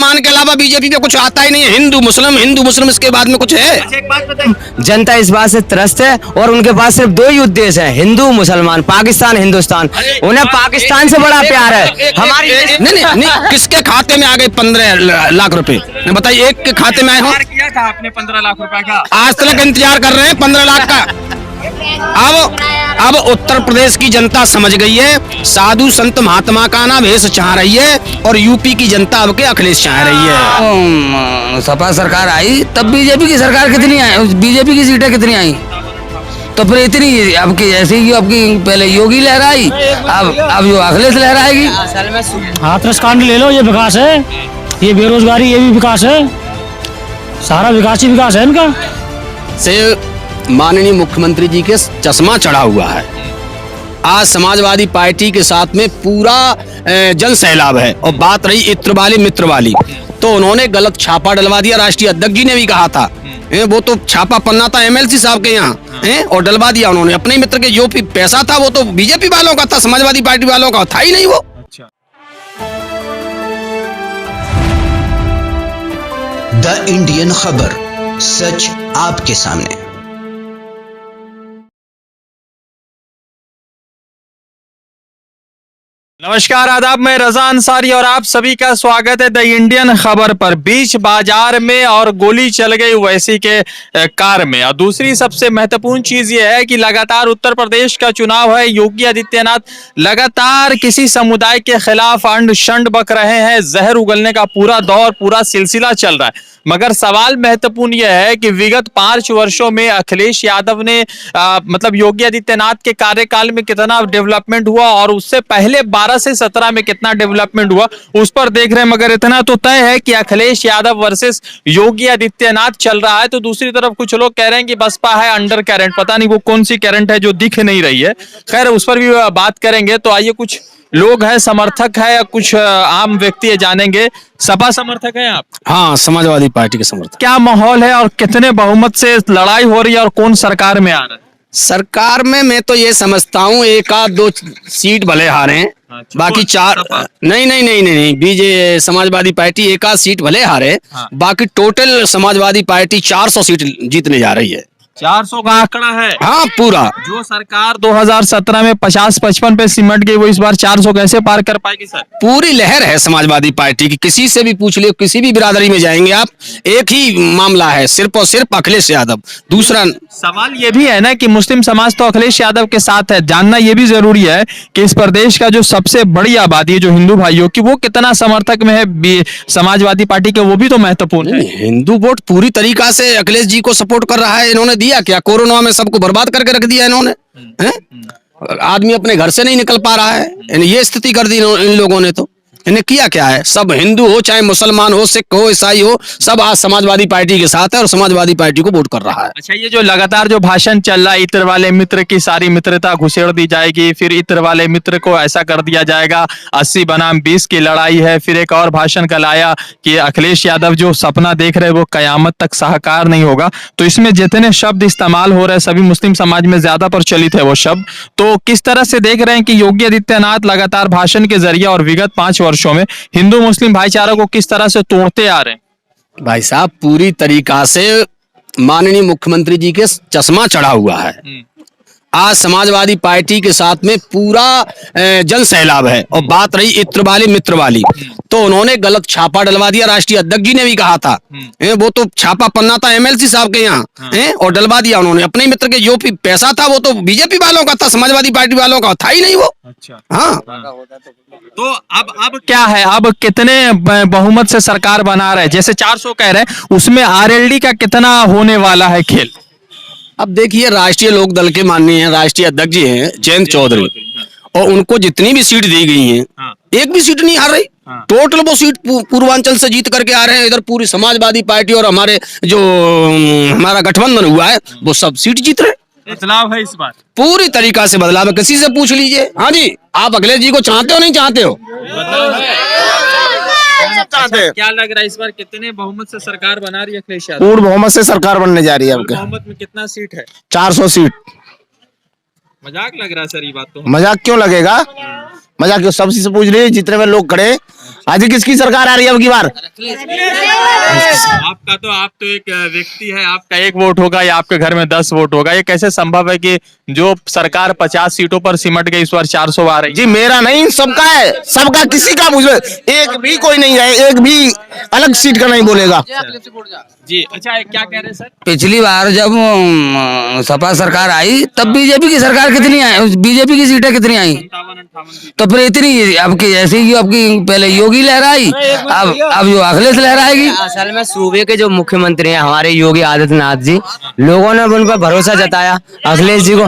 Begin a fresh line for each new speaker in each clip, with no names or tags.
मुसलमान के अलावा बीजेपी पे कुछ आता ही नहीं है। हिंदू मुस्लिम इसके बाद में कुछ है?
एक बात बताइए,
जनता इस बात से त्रस्त है और उनके पास सिर्फ दो ही उद्देश्य है, हिंदू मुसलमान, पाकिस्तान हिंदुस्तान। उन्हें पाकिस्तान से बड़ा प्यार है। हमारी
नहीं, किसके खाते में आ गए 15 लाख रुपए? बताइए, एक के खाते में आए हो?
किया था आपने 15 लाख रुपए का?
आज तक इंतजार कर रहे हैं 15 लाख का। अब उत्तर प्रदेश की जनता समझ गई है, साधु संत महात्मा का ना भेष चाह रही है, और यूपी की जनता अब के अखिलेश चाह रही है।
सपा सरकार आई तब बीजेपी की सरकार कितनी आई, बीजेपी की सीटें कितनी आई, तो फिर इतनी अब की जैसे कि अब की पहले योगी लहराई, अब जो अखिलेश लहराएगी।
हाथरस कांड ले लो, ये विकास है, ये बेरोजगारी, ये भी विकास है, सारा विकास ही विकास है इनका।
से माननीय मुख्यमंत्री जी के चश्मा चढ़ा हुआ है। आज समाजवादी पार्टी के साथ में पूरा जन सैलाब है। और बात रही इत्र वाली मित्र वाली, तो उन्होंने गलत छापा डलवा दिया। राष्ट्रीय अध्यक्ष जी ने भी कहा था, वो तो छापा पन्ना था एमएलसी साहब के यहाँ, और डलवा दिया उन्होंने अपने मित्र के। जो पैसा था वो तो बीजेपी वालों का था, समाजवादी पार्टी वालों का था ही नहीं वो।
द इंडियन खबर, सच आपके सामने।
नमस्कार, आदाब, मैं रजा अंसारी और आप सभी का स्वागत है द इंडियन खबर पर। बीच बाजार में और गोली चल गई ओवैसी के कार में। और दूसरी सबसे महत्वपूर्ण चीज ये है कि लगातार उत्तर प्रदेश का चुनाव है, योगी आदित्यनाथ लगातार किसी समुदाय के खिलाफ अंड शंड बक रहे हैं, जहर उगलने का पूरा दौर, पूरा सिलसिला चल रहा है। मगर सवाल महत्वपूर्ण यह है कि विगत 5 वर्षों में अखिलेश यादव ने मतलब योगी आदित्यनाथ के कार्यकाल में कितना डेवलपमेंट हुआ और उससे पहले 12 से 17 में कितना डेवलपमेंट हुआ, उस पर देख रहे हैं। मगर इतना तो तय है कि अखिलेश यादव वर्सेस योगी आदित्यनाथ चल रहा है। तो दूसरी तरफ कुछ लोग कह रहे हैं कि बसपा है अंडर करंट, पता नहीं वो कौन सी करंट है जो दिख नहीं रही है। खैर, उस पर भी बात करेंगे। तो आइए, कुछ लोग हैं, समर्थक है, कुछ आम व्यक्ति है, जानेंगे। सपा समर्थक हैं आप?
हाँ, समाजवादी पार्टी के समर्थक।
क्या माहौल है और कितने बहुमत से लड़ाई हो रही है और कौन सरकार में आ रहा है?
सरकार में मैं तो ये समझता हूँ 1-2 सीट भले हारे, बाकी 4 नहीं, बीजे समाजवादी पार्टी 1-8 सीट भले हारे, बाकी टोटल समाजवादी पार्टी 400 सीट जीतने जा रही है।
400 का आंकड़ा है?
हाँ, पूरा।
जो सरकार 2017 में 50-55 पे सिमट गई, वो इस बार 400 कैसे पार कर पाएगी सर?
पूरी लहर है समाजवादी पार्टी की। किसी से भी पूछ लियो, किसी भी बिरादरी में जाएंगे आप, एक ही मामला है, सिर्फ और सिर्फ अखिलेश यादव। दूसरा
सवाल ये भी है ना कि मुस्लिम समाज तो अखिलेश यादव के साथ है। जानना ये भी जरूरी है कि इस प्रदेश का जो सबसे बड़ी आबादी है, जो हिंदू भाइयों की, वो कितना समर्थक में है समाजवादी पार्टी के, वो भी तो महत्वपूर्ण है।
हिंदू वोट पूरी तरीका से अखिलेश जी को सपोर्ट कर रहा है। इन्होंने दिया क्या? कोरोना में सबको बर्बाद करके रख दिया इन्होंने। आदमी अपने घर से नहीं निकल पा रहा है, ये स्थिति कर दी इन लोगों ने। तो इन्हें किया क्या है? सब हिंदू हो, चाहे मुसलमान हो, सिख हो, ईसाई हो, सब आज समाजवादी पार्टी के साथ है और समाजवादी पार्टी को वोट कर रहा है।
अच्छा, ये जो लगातार जो भाषण चल रहा है, इत्र वाले मित्र की सारी मित्रता घुसेड़ दी जाएगी, फिर इत्र वाले मित्र को ऐसा कर दिया जाएगा, 80 बनाम 20 की लड़ाई है। फिर एक और भाषण कल आया कि अखिलेश यादव जो सपना देख रहे वो कयामत तक साकार नहीं होगा। तो इसमें जितने शब्द इस्तेमाल हो रहे हैं, सभी मुस्लिम समाज में ज्यादा प्रचलित है वो शब्द। तो किस तरह से देख रहे हैं कि योगी आदित्यनाथ लगातार भाषण के जरिए और विगत 5 वर्षों में हिंदू मुस्लिम भाईचारा को किस तरह से तोड़ते आ रहे हैं?
भाई साहब, पूरी तरीका से माननीय मुख्यमंत्री जी के चश्मा चढ़ा हुआ है। आज समाजवादी पार्टी के साथ में पूरा जन सैलाब है। और बात रही इत्र वाली मित्र वाली, तो उन्होंने गलत छापा डलवा दिया। राष्ट्रीय अध्यक्ष जी ने भी कहा था, वो तो छापा पन्ना था एमएलसी साहब के यहाँ, और डलवा दिया उन्होंने अपने मित्र के। जो पैसा था वो तो बीजेपी वालों का था, समाजवादी पार्टी वालों का था ही नहीं वो।
अच्छा,
हाँ।
तो अब क्या है? अब कितने बहुमत से सरकार बना रहे हैं? जैसे 400 कह रहे हैं, उसमें आरएलडी का कितना होने वाला है खेल?
अब देखिए, राष्ट्रीय लोक दल के माननीय राष्ट्रीय अध्यक्ष जी हैं जयंत चौधरी, और उनको जितनी भी सीट दी गई हैं, एक भी सीट नहीं हार रही। टोटल वो सीट पूर्वांचल से जीत करके आ रहे हैं। इधर पूरी समाजवादी पार्टी और हमारे जो हमारा गठबंधन हुआ है, वो सब सीट जीत रहे।
बदलाव है इस बार,
पूरी तरीका से बदलाव है। किसी से पूछ लीजिए। हाँ जी, आप अखिलेश जी को चाहते हो नहीं चाहते हो?
क्या लग रहा है इस बार कितने बहुमत से सरकार बना रही है अखिलेश यादव?
पूर्ण बहुमत से सरकार बनने जा रही है। आपके
बहुमत में कितना सीट है?
400 सीट।
मजाक लग रहा है सर ये बात तो।
मजाक क्यों लगेगा? मजाक क्यों? सबसे पूछ लीजिए, जितने में लोग खड़े
आज किसकी सरकार आ रही है अब की बार?
आपका तो आप तो एक व्यक्ति है, आपका 1 वोट होगा या आपके घर में 10 वोट होगा। ये कैसे संभव है कि जो सरकार 50 सीटों पर सिमट गई इस बार 400 आ रही?
जी मेरा नहीं, सबका है, सबका, किसी का मुझे एक भी कोई नहीं है, एक भी अलग सीट का नहीं बोलेगा।
जी अच्छा, क्या कह रहे हैं सर?
पिछली बार जब सपा सरकार आई तब बीजेपी की सरकार कितनी आई, बीजेपी की सीटें कितनी आई?
57-58।
तो फिर इतनी आपकी जैसे ही आपकी पहले योगी लहराई, अब जो अखिलेश लहराएगी।
असल में सूबे के जो मुख्यमंत्री हैं हमारे योगी आदित्यनाथ जी, लोगों ने उन पर भरोसा जताया अखिलेश जी को।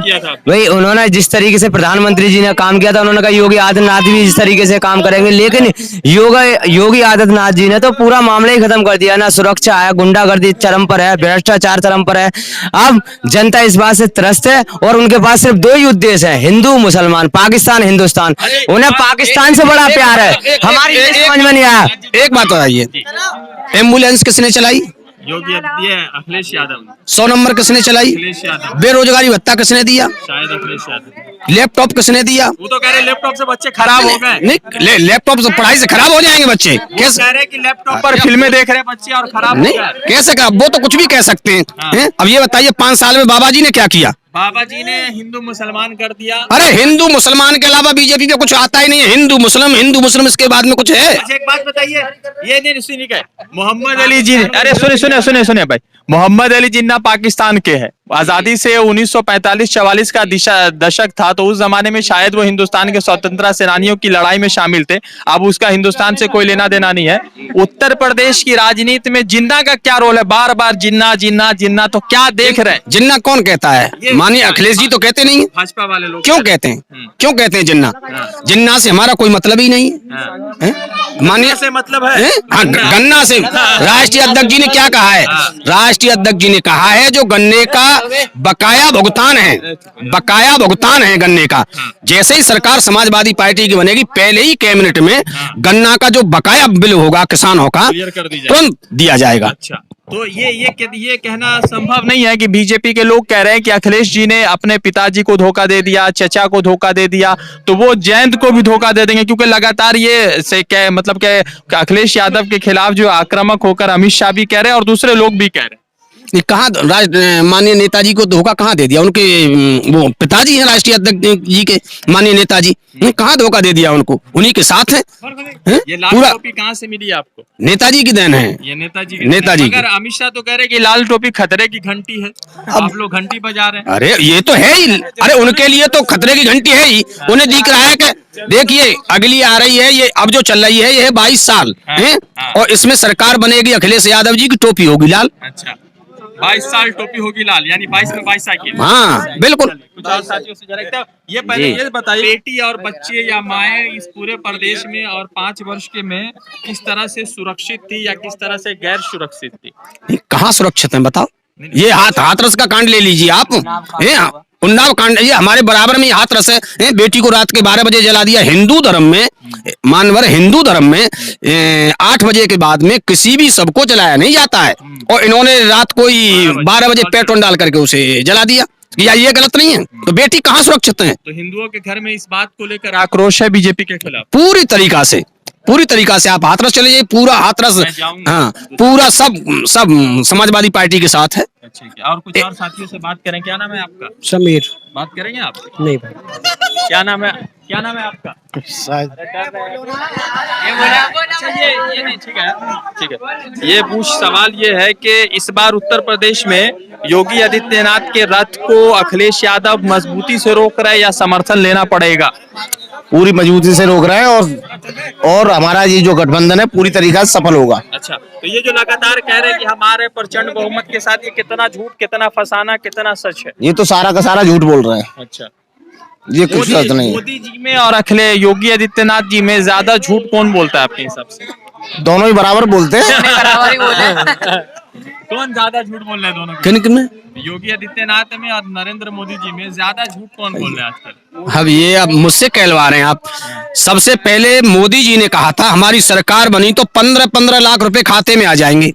वही उन्होंने जिस तरीके से प्रधानमंत्री जी ने काम किया था, उन्होंने कहा योगी आदित्यनाथ भी इस तरीके से काम करेंगे, लेकिन योगी आदित्यनाथ जी ने तो पूरा मामला ही खत्म कर दिया ना। सुरक्षा है, गुंडागर्दी चरम पर है, भ्रष्टाचार चरम पर है। अब जनता इस बात से त्रस्त है और उनके पास सिर्फ 2 ही उद्देश्य है, हिंदू मुसलमान, पाकिस्तान हिंदुस्तान। उन्हें पाकिस्तान से बड़ा प्यार है, हमारी समझ में नहीं आया।
एक बात बताइए, एम्बुलेंस किसने चलाई?
योगी अखिलेश यादव।
100 नंबर किसने चलाई?
अखिलेश यादव।
बेरोजगारी भत्ता किसने दिया?
शायद अखिलेश यादव।
लैपटॉप किसने दिया?
वो तो कह रहे लैपटॉप से बच्चे खराब हो गए।
नहीं, लैपटॉप से पढ़ाई से खराब हो जाएंगे बच्चे कैसे?
कह रहे कि लैपटॉप पर फिल्में देख रहे बच्चे और खराब हो
नहीं,
गए।
कैसे का वो तो कुछ भी कह सकते हैं। हैं? अब ये बताइए 5 साल में बाबा जी ने क्या किया?
बाबा जी ने हिंदू मुसलमान कर दिया।
अरे हिंदू मुसलमान के अलावा बीजेपी पे कुछ आता ही नहीं है। हिंदू मुस्लिम इसके बाद में कुछ है?
अच्छा एक बात बताइए, ये नहीं सुनी क्या मोहम्मद अली जी, अरे सुने भाई, मोहम्मद अली जिन्ना पाकिस्तान के हैं। आजादी से 1945-44 का दशक था, तो उस जमाने में शायद वो हिंदुस्तान के स्वतंत्रता सेनानियों की लड़ाई में शामिल थे। अब उसका हिंदुस्तान से कोई लेना देना नहीं है। उत्तर प्रदेश की राजनीति में जिन्ना का क्या रोल है? बार बार जिन्ना जिन्ना जिन्ना, तो क्या देख रहे हैं?
जिन्ना कौन कहता है? माननीय अखिलेश जी तो कहते नहीं है।
भाजपा वाले लोग
क्यों कहते हैं? क्यों कहते हैं जिन्ना? जिन्ना से हमारा कोई मतलब ही नहीं है। माननीय
से मतलब है
हाँ, गन्ना से। राष्ट्रीय अध्यक्ष जी ने क्या कहा है? राष्ट्रीय अध्यक्ष जी ने कहा है जो गन्ने का बकाया भुगतान है गन्ने का। जैसे ही सरकार समाजवादी पार्टी की बनेगी, पहले ही कैबिनेट में गन्ना का जो बकाया बिल होगा किसानों का तुरंत दिया जाएगा।
अच्छा, तो ये कहना संभव नहीं है कि बीजेपी के लोग कह रहे हैं कि अखिलेश जी ने अपने पिताजी को धोखा दे दिया, चचा को धोखा दे दिया, तो वो जयंत को भी धोखा दे देंगे, क्योंकि लगातार ये से क्या मतलब क्या अखिलेश यादव के खिलाफ जो आक्रामक होकर अमित शाह भी कह रहे हैं और दूसरे लोग भी कह रहे हैं।
ये कहाँ माननीय नेताजी को धोखा कहाँ दे दिया? उनके वो पिताजी हैं राष्ट्रीय अध्यक्ष जी के, माननीय नेताजी, कहाँ धोखा दे दिया उनको? उन्हीं के साथ है।
ये लाल
पूरा
टोपी कहाँ से मिली आपको?
नेताजी की देन है।
ये नेताजी
की।
अगर अमित शाह तो कह रहे कि लाल टोपी खतरे की घंटी है, आप लोग घंटी बजा रहे हैं।
अरे ये तो है ही। अरे उनके लिए तो खतरे की घंटी है ही। उन्हें दिख रहा है कि देखिए अगली आ रही है, ये अब जो चल रही है, ये है 22 साल है और इसमें सरकार बनेगी, अखिलेश यादव जी की टोपी होगी लाल।
अच्छा, 22 साल टोपी होगी लाल, यानी 22 में 22 साइकिल।
हाँ बिल्कुल।
कुछ और साथियों से जरा ये पहले ये बताइए, बेटी और बच्चे या माएँ इस पूरे प्रदेश में और 5 वर्ष के में किस तरह से सुरक्षित थी या किस तरह से गैर सुरक्षित थी?
कहाँ सुरक्षित है बताओ? ये हाथरस का कांड ले लीजिए आप, उन्नाव कांड, ये हमारे बराबर में हाथरस है। बेटी को रात के 12 बजे जला दिया। हिंदू धर्म में, मानवर हिंदू धर्म में 8 बजे के बाद में किसी भी सबको जलाया नहीं जाता है, और इन्होंने रात को ही 12 बजे पेट्रोल डाल करके उसे जला दिया। या ये गलत नहीं है? तो बेटी कहाँ सुरक्षित है?
तो हिंदुओं के घर में इस बात को लेकर आक्रोश है बीजेपी के खिलाफ
पूरी तरीका से। आप हाथरस चले जाइए, पूरा हाथरस, हाँ पूरा सब समाजवादी पार्टी के साथ है।
अच्छा, और कुछ और साथियों से बात करें। क्या नाम है आपका?
समीर।
बात करेंगे आप?
नहीं भाई।
क्या नाम है आपका?
शायद।
अच्छा, ये नहीं, ठीक है। ये पूछ सवाल ये है कि इस बार उत्तर प्रदेश में योगी आदित्यनाथ के रथ को अखिलेश यादव मजबूती से रोक रहे या समर्थन लेना पड़ेगा?
पूरी मजबूती से रोक रहे हैं और हमारा ये जो गठबंधन है पूरी तरीका से सफल होगा।
अच्छा, तो ये जो लगातार कह रहे हैं कि हमारे प्रचंड बहुमत के साथ, ये कितना झूठ, कितना फसाना, कितना सच है?
ये तो सारा का सारा झूठ बोल रहे हैं।
अच्छा,
ये कुछ सच नहीं है।
मोदी जी में और अखिलेश योगी आदित्यनाथ जी में ज्यादा झूठ कौन बोलता है आपके हिसाब से?
दोनों ही बराबर बोलते हैं।
कौन ज्यादा झूठ बोल रहे हैं दोनों?
किन में?
योगी आदित्यनाथ में और नरेंद्र मोदी जी में ज्यादा झूठ कौन बोल रहे हैं आजकल?
अब ये अब मुझसे कहलवा रहे हैं आप। सबसे पहले मोदी जी ने कहा था हमारी सरकार बनी तो 15-15 लाख रुपए खाते में आ जाएंगे।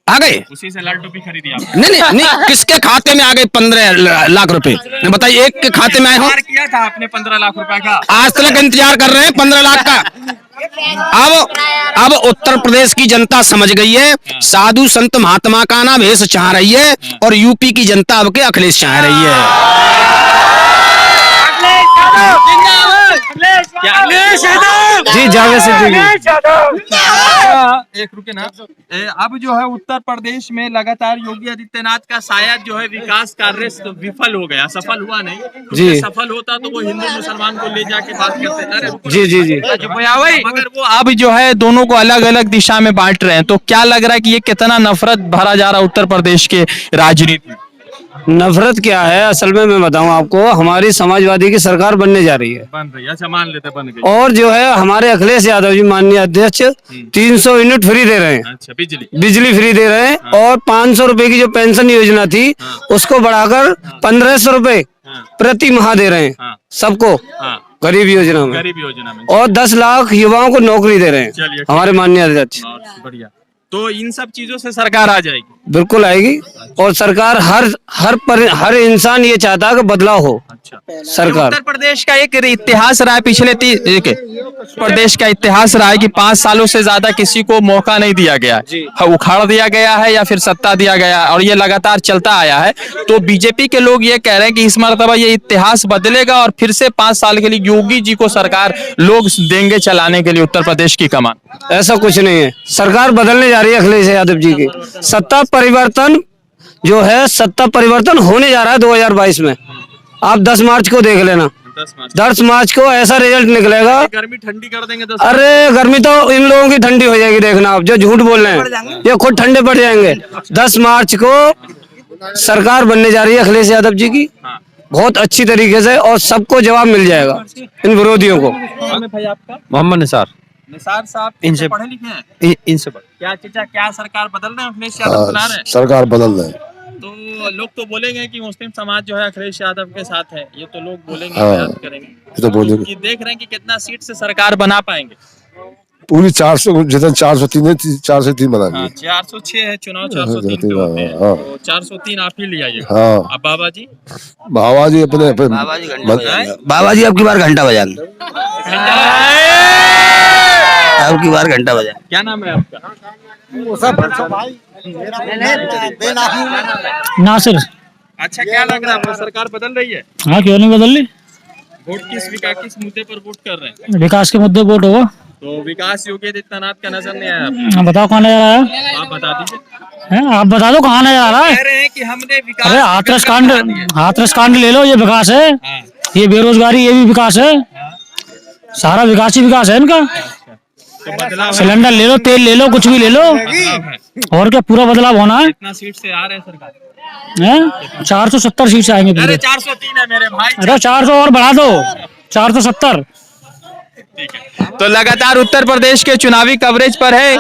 आ गए।
उसी से लाल टोपी खरीदी आपने?
नहीं, किसके खाते में आ गए 15 लाख रुपए? बताइए, एक के खाते में आए हो?
इंतजार किया था आपने 15 लाख रुपए का?
आज तक इंतजार कर रहे हैं 15 लाख का। अब उत्तर प्रदेश की जनता समझ गई है, साधु संत महात्मा का ना भेष चाह रही है, और यूपी की जनता अब के अखिलेश चाह रही है।
जी जावेद सिद्दीकी।
एक रुके ना। अब जो है उत्तर प्रदेश में लगातार योगी आदित्यनाथ का शायद जो है विकास कार्य विफल हो गया, सफल हुआ नहीं।
जी।
सफल होता तो वो हिंदू मुसलमान को ले जाके बात करते।
जी जी जी।
मगर वो अब जो है दोनों को अलग अलग दिशा में बांट रहे हैं, तो क्या लग रहा है कि ये कितना नफरत भरा जा रहा है उत्तर प्रदेश के राजनीति में?
नफरत क्या है, असल में मैं बताऊं आपको, हमारी समाजवादी की सरकार बनने जा रही है,
बन रही है। अच्छा, मान लेते बन गई।
और जो है हमारे अखिलेश यादव जी माननीय अध्यक्ष 300 यूनिट फ्री दे रहे हैं।
अच्छा,
बिजली फ्री दे रहे हैं, और 500 रुपए की जो पेंशन योजना थी उसको बढ़ाकर 1500 रुपए प्रति माह दे रहे हैं सबको, गरीब योजना में, और 10 लाख युवाओं को नौकरी दे रहे हैं हमारे माननीय अध्यक्ष।
बढ़िया। तो इन सब चीजों से सरकार आ जाएगी?
बिल्कुल आएगी, और सरकार हर इंसान ये चाहता है कि बदलाव हो।
अच्छा।
सरकार
उत्तर प्रदेश का एक इतिहास रहा है पिछले प्रदेश का इतिहास रहा है कि 5 सालों से ज्यादा किसी को मौका नहीं दिया गया, उखाड़ दिया गया है या फिर सत्ता दिया गया, और ये लगातार चलता आया है। तो बीजेपी के लोग ये कह रहे हैं कि इस मर्तबा ये इतिहास बदलेगा और फिर से 5 साल के लिए योगी जी को सरकार लोग देंगे चलाने के लिए उत्तर प्रदेश की कमान।
ऐसा कुछ नहीं है, सरकार बदलने जा रही है अखिलेश यादव जी की। सत्ता परिवर्तन जो है, सत्ता परिवर्तन होने जा रहा है 2022 में। आप 10 मार्च को देख लेना, 10 मार्च को ऐसा रिजल्ट निकलेगा।
गर्मी ठंडी कर देंगे।
अरे गर्मी तो इन लोगों की ठंडी हो जाएगी, देखना आप जो झूठ बोल रहे हैं, ये खुद ठंडे पड़ जाएंगे। 10 मार्च को सरकार बनने जा रही है अखिलेश यादव जी की, बहुत अच्छी तरीके से, और सबको जवाब मिल जाएगा इन विरोधियों को।
भाई आपका?
मोहम्मद निसार
साहब
इनसे
पढ़े लिखे हैं?
इनसे
क्या चीजा, क्या सरकार बदल रहे हैं? अखिलेश यादव बना रहे हैं?
सरकार बदल रहे हैं।
तो लोग तो बोलेंगे कि मुस्लिम समाज जो है अखिलेश यादव के साथ है, ये तो लोग बोलेंगे, बयान करेंगे।
तो बोलेंगे
कि देख रहे हैं कि कितना सीट से सरकार बना पाएंगे।
पूरी 400 जितना 403 है, 403 बना दी।
406 है, चुनाव 403 पे होते हैं, तो 403 आप ही ले आइए।
हाँ।
अब बाबा जी
अपने
बाबा जी अब की बार घंटा बजा, अब की बार घंटा बजा।
क्या नाम है आपका?
नासिर।
अच्छा, क्या लग रहा है आपको, सरकार बदल रही है?
हाँ, क्यों नहीं बदल रही?
वोट किस मुद्दे पर वोट कर रहे हैं?
विकास के मुद्दे वोट होगा।
तो विकास योगी आदित्यनाथ का नजर नहीं आया आपको?
बताओ कहाँ नजर आया?
आप बता दीजिए।
आप बता दो कहाँ नजर आ रहा है?
कह रहे हैं कि हमने विकास।
अरे हाथरस कांड ले लो, ये विकास है। ये बेरोजगारी, ये भी विकास है। सारा विकास ही विकास है इनका। सिलेंडर ले लो, तेल ले लो, कुछ भी ले लो, और क्या पूरा बदलाव होना है।
कितना सीट से आ रहे हैं सरकार?
470 सीट से आएंगे पूरे।
403 है मेरे भाई।
अरे 400 और बढ़ा दो, 470।
तो लगातार उत्तर प्रदेश के चुनावी कवरेज पर है,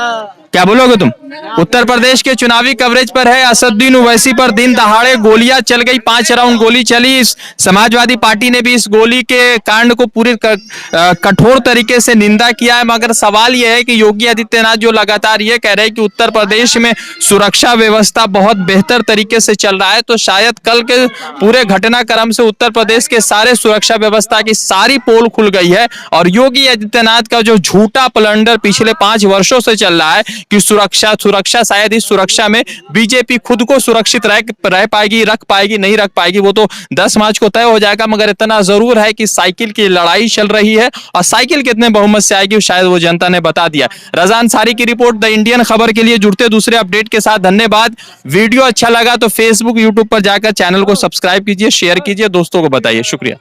क्या बोलोगे तुम? उत्तर प्रदेश के चुनावी कवरेज पर है। असदुद्दीन ओवैसी पर दिन दहाड़े गोलियां चल गई, 5 राउंड गोली चली। समाजवादी पार्टी ने भी इस गोली के कांड को पूरी कठोर तरीके से निंदा किया है। मगर सवाल यह है कि योगी आदित्यनाथ जो लगातार ये कह रहे हैं कि उत्तर प्रदेश में सुरक्षा व्यवस्था बहुत बेहतर तरीके से चल रहा है, तो शायद कल के पूरे घटनाक्रम से उत्तर प्रदेश के सारे सुरक्षा व्यवस्था की सारी पोल खुल गई है। और योगी आदित्यनाथ का जो झूठा प्लंडर पिछले 5 वर्षों से चल रहा है कि सुरक्षा शायद इस सुरक्षा में बीजेपी खुद को सुरक्षित रह पाएगी, रख पाएगी, नहीं रख पाएगी, वो तो 10 मार्च को तय हो जाएगा। मगर इतना जरूर है कि साइकिल की लड़ाई चल रही है, और साइकिल कितने बहुमत से आएगी शायद वो जनता ने बता दिया। रजा अंसारी की रिपोर्ट, द इंडियन खबर के लिए जुड़ते दूसरे अपडेट के साथ धन्यवाद। वीडियो अच्छा लगा तो फेसबुक, यूट्यूब पर जाकर चैनल को सब्सक्राइब कीजिए, शेयर कीजिए, दोस्तों को बताइए। शुक्रिया।